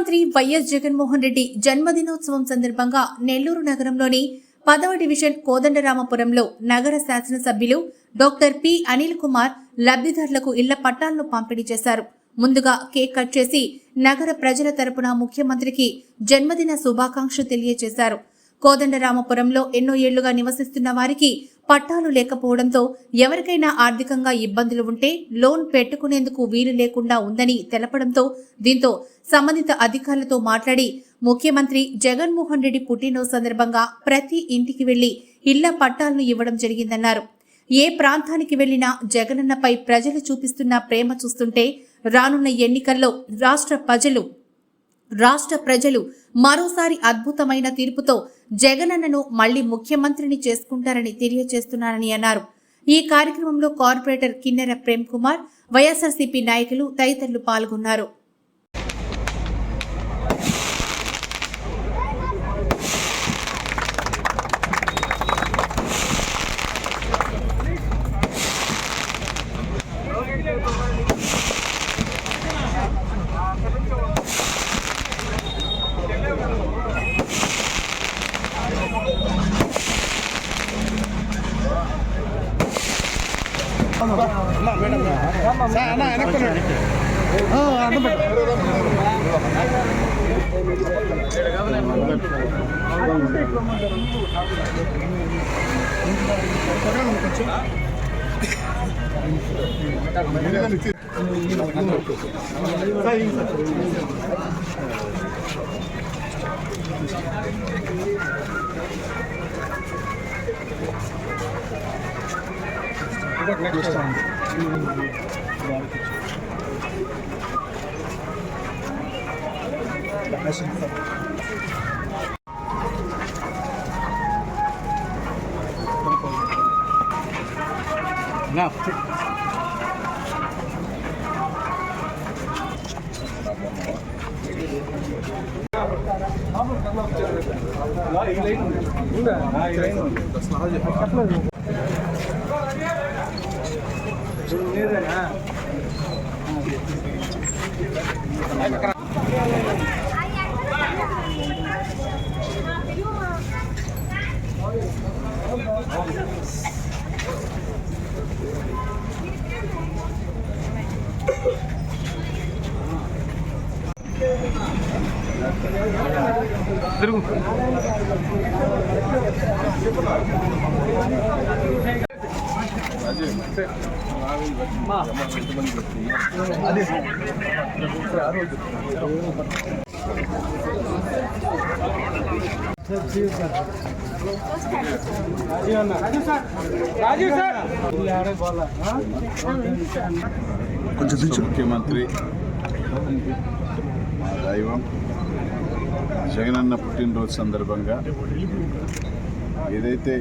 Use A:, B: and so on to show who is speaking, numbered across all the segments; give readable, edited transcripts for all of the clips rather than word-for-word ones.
A: ముఖ్యమంత్రి వైఎస్ జగన్మోహన్ రెడ్డి జన్మదినోత్సవం సందర్భంగా నెల్లూరు నగరంలోని 10వ డివిజన్ కోదండరామపురంలో నగర శాసనసభ్యులు డాక్టర్ పి అనిల్ కుమార్ లబ్ధిదారులకు ఇళ్ల పట్టాలను పంపిణీ చేశారు. ముందుగా కేక్ కట్ చేసి నగర ప్రజల తరపున ముఖ్యమంత్రికి జన్మదిన శుభాకాంక్షలు తెలియజేశారు. కోదండరామపురంలో ఎన్నో ఏళ్లుగా నివసిస్తున్న వారికి పట్టాలు లేకపోవడంతో ఎవరికైనా ఆర్థికంగా ఇబ్బందులు ఉంటే లోన్ పెట్టుకునేందుకు వీలు లేకుండా ఉందని తెలపడంతో దీంతో సంబంధిత అధికారులతో మాట్లాడి ముఖ్యమంత్రి జగన్మోహన్ రెడ్డి పుట్టినరోజు సందర్భంగా ప్రతి ఇంటికి వెళ్లి ఇళ్ల పట్టాలను ఇవ్వడం జరిగిందన్నారు. ఏ ప్రాంతానికి వెళ్లినా జగనన్నపై ప్రజలు చూపిస్తున్న ప్రేమ చూస్తుంటే రానున్న ఎన్నికల్లో రాష్ట్ర ప్రజలు మరోసారి అద్భుతమైన తీర్పుతో జగనన్నను మళ్లీ ముఖ్యమంత్రిని చేసుకుంటారని తెలియజేస్తున్నారని అన్నారు. ఈ కార్యక్రమంలో కార్పొరేటర్ కిన్నెర ప్రేమ్ కుమార్, వైఎస్ఆర్సీపీ నాయకులు తదితరులు పాల్గొన్నారు.
B: ముఖ్యమంత్రి మా దైవం జగనన్న పుట్టినరోజు సందర్భంగా ఏదైతే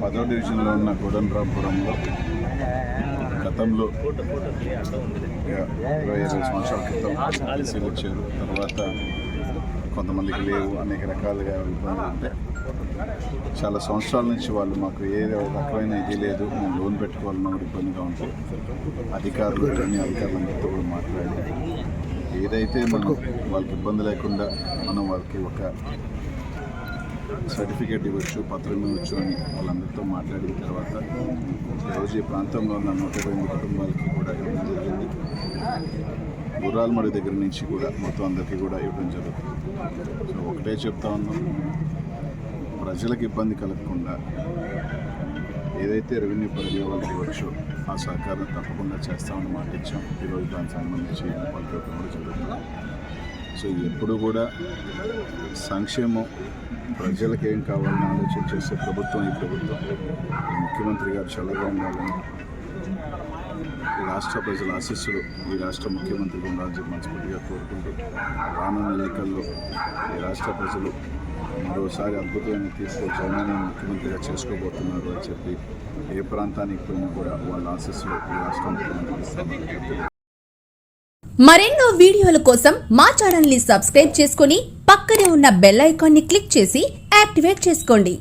B: 10వ డివిజన్లో ఉన్న కోదండరామపురంలో గతంలో 20 సంవత్సరాల క్రితం పాలసీలు వచ్చారు. తర్వాత కొంతమందికి లేవు, అనేక రకాలుగా ఇబ్బందులు ఉంటాయి. చాలా సంవత్సరాల నుంచి వాళ్ళు మాకు ఏ రకమైన ఇది లేదు, మేము లోన్ పెట్టుకోవాలన్నా ఇబ్బందిగా ఉంటుంది. అధికారులందరితో కూడా మాట్లాడి ఏదైతే మనం వాళ్ళకి ఇబ్బంది లేకుండా మనం వాళ్ళకి ఒక సర్టిఫికేట్ ఇవ్వచ్చు, పత్రం ఇవ్వచ్చు అని వాళ్ళందరితో మాట్లాడిన తర్వాత ఈరోజు ఈ ప్రాంతంలో ఉన్న 120 కుటుంబాలకి కూడా ఇవ్వడం జరిగింది. గుర్రాలమడి దగ్గర నుంచి కూడా మొత్తం అందరికీ కూడా ఇవ్వడం జరుగుతుంది. సో ఒకటే చెప్తా ఉన్నాం, ప్రజలకు ఇబ్బంది కలగకుండా ఏదైతే రెవెన్యూ పరిధి వాళ్ళకి ఇవ్వచ్చో ఆ సహకారం తప్పకుండా చేస్తామని మాట ఇచ్చాం. ఈరోజు దానికి సంబంధించి వాళ్ళకి కూడా జరుగుతుంది. సో ఎప్పుడు కూడా సంక్షేమం ప్రజలకు ఏం కావాలని ఆలోచన చేసే ప్రభుత్వం ఈ ప్రభుత్వం. ముఖ్యమంత్రి గారు చల్లగా ఉండాలని, ఈ రాష్ట్ర ప్రజల ఆశీస్సులు ఈ రాష్ట్ర ముఖ్యమంత్రికి ఉండాలని మనస్ఫూర్తిగా కోరుకుంటూ రానున్న ఎన్నికల్లో ఈ రాష్ట్ర ప్రజలు మరోసారి అద్భుతమైన తీర్పు జగనన్న ముఖ్యమంత్రిగా చేసుకోబోతున్నారు అని చెప్పి ఏ ప్రాంతానికి పోయినా కూడా వాళ్ళ ఆశీస్సులు ఈ రాష్ట్ర ముఖ్యమంత్రికి ఇస్తున్నారు.
A: మరెన్నో వీడియోల కోసం మా ఛానల్ ని సబ్స్క్రైబ్ చేసుకుని పక్కనే ఉన్న బెల్ ఐకాన్ ని క్లిక్ చేసి యాక్టివేట్ చేసుకోండి.